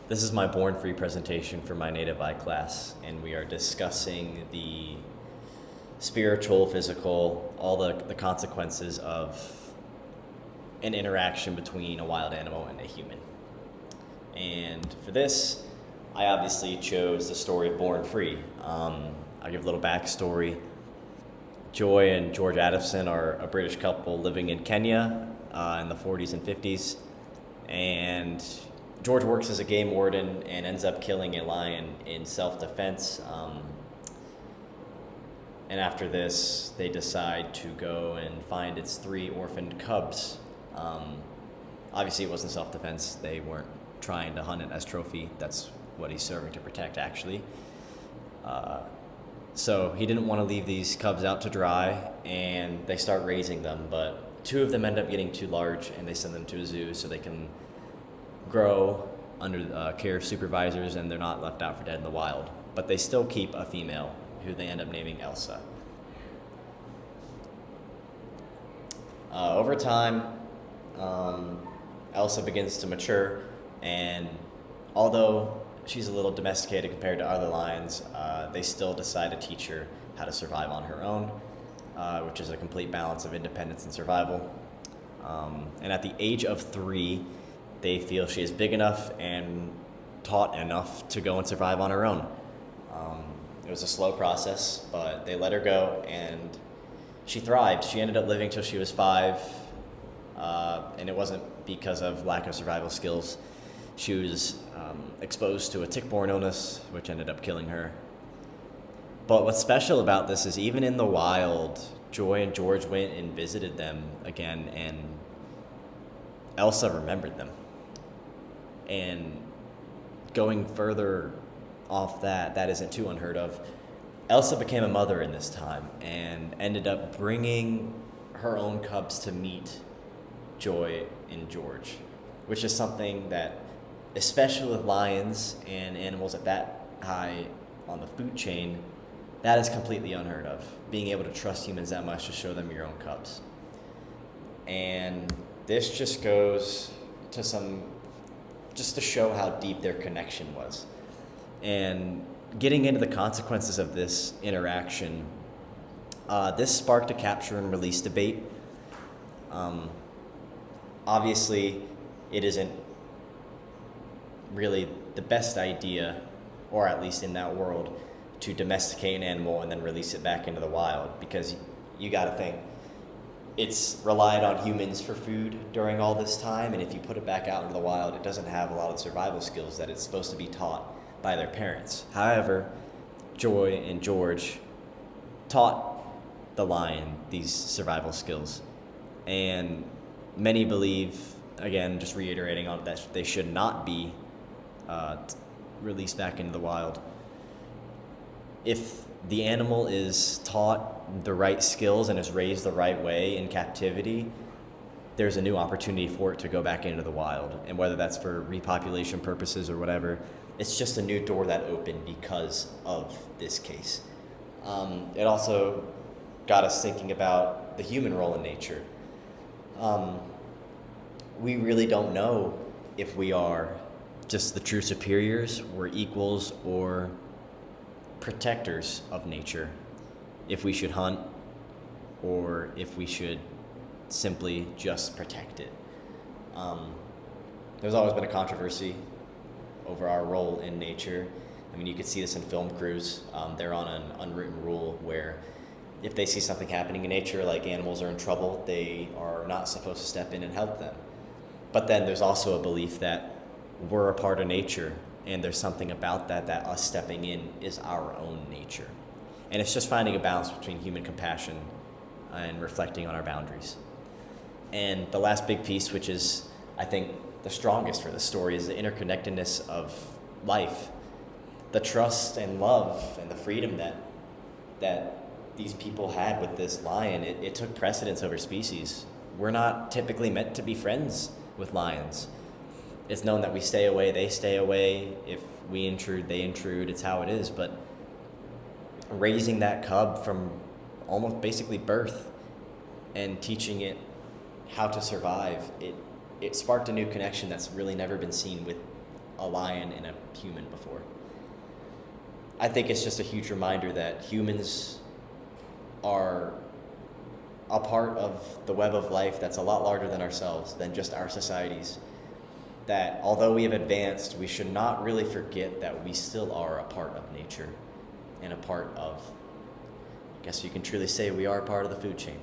This is my Born Free presentation for my Native I class, and we are discussing the spiritual, physical, all the consequences of an interaction between a wild animal and a human. And for this, I obviously chose the story of Born Free. I'll give a little backstory. Joy and George Adamson are a British couple living in Kenya in the 40s and 50s, and George works as a game warden and ends up killing a lion in self-defense. And after this, they decide to go and find its 3 orphaned cubs. Obviously, it wasn't self-defense. They weren't trying to hunt it as trophy. That's what he's serving to protect, actually. So he didn't want to leave these cubs out to dry, and they start raising them. But 2 of them end up getting too large, and they send them to a zoo so they can grow under the care of supervisors, and they're not left out for dead in the wild. But they still keep a female, who they end up naming Elsa. Over time, Elsa begins to mature, and although she's a little domesticated compared to other lions, they still decide to teach her how to survive on her own, which is a complete balance of independence and survival. And at the age of 3, they feel she is big enough and taught enough to go and survive on her own. It was a slow process, but they let her go, and she thrived. She ended up living till she was 5, and it wasn't because of lack of survival skills. She was exposed to a tick-borne illness, which ended up killing her. But what's special about this is even in the wild, Joy and George went and visited them again, and Elsa remembered them. And going further off that isn't too unheard of. Elsa became a mother in this time and ended up bringing her own cubs to meet Joy and George, which is something that, especially with lions and animals at that high on the food chain, that is completely unheard of. Being able to trust humans that much to show them your own cubs. And this just goes to just to show how deep their connection was. And getting into the consequences of this interaction, this sparked a capture and release debate. Obviously, it isn't really the best idea, or at least in that world, to domesticate an animal and then release it back into the wild, because you got to think, it's relied on humans for food during all this time, and if you put it back out into the wild, it doesn't have a lot of survival skills that it's supposed to be taught by their parents. However, Joy and George taught the lion these survival skills, and many believe, again, just reiterating on that, they should not be released back into the wild. If the animal is taught the right skills and is raised the right way in captivity, there's a new opportunity for it to go back into the wild. And whether that's for repopulation purposes or whatever, it's just a new door that opened because of this case. It also got us thinking about the human role in nature. We really don't know if we are just the true superiors, we're equals, or protectors of nature, if we should hunt or if we should simply just protect it. There's always been a controversy over our role in nature. I mean, you could see this in film crews. They're on an unwritten rule where if they see something happening in nature, like animals are in trouble, they are not supposed to step in and help them. But then there's also a belief that we're a part of nature, and there's something about that us stepping in is our own nature. And it's just finding a balance between human compassion and reflecting on our boundaries. And the last big piece, which is, I think, the strongest for the story, is the interconnectedness of life. The trust and love and the freedom that these people had with this lion, it took precedence over species. We're not typically meant to be friends with lions. It's known that we stay away, they stay away. If we intrude, they intrude. It's how it is. But raising that cub from almost basically birth and teaching it how to survive, it sparked a new connection that's really never been seen with a lion and a human before. I think it's just a huge reminder that humans are a part of the web of life that's a lot larger than ourselves, than just our societies. That although we have advanced, we should not really forget that we still are a part of nature and a part of, I guess you can truly say we are part of the food chain.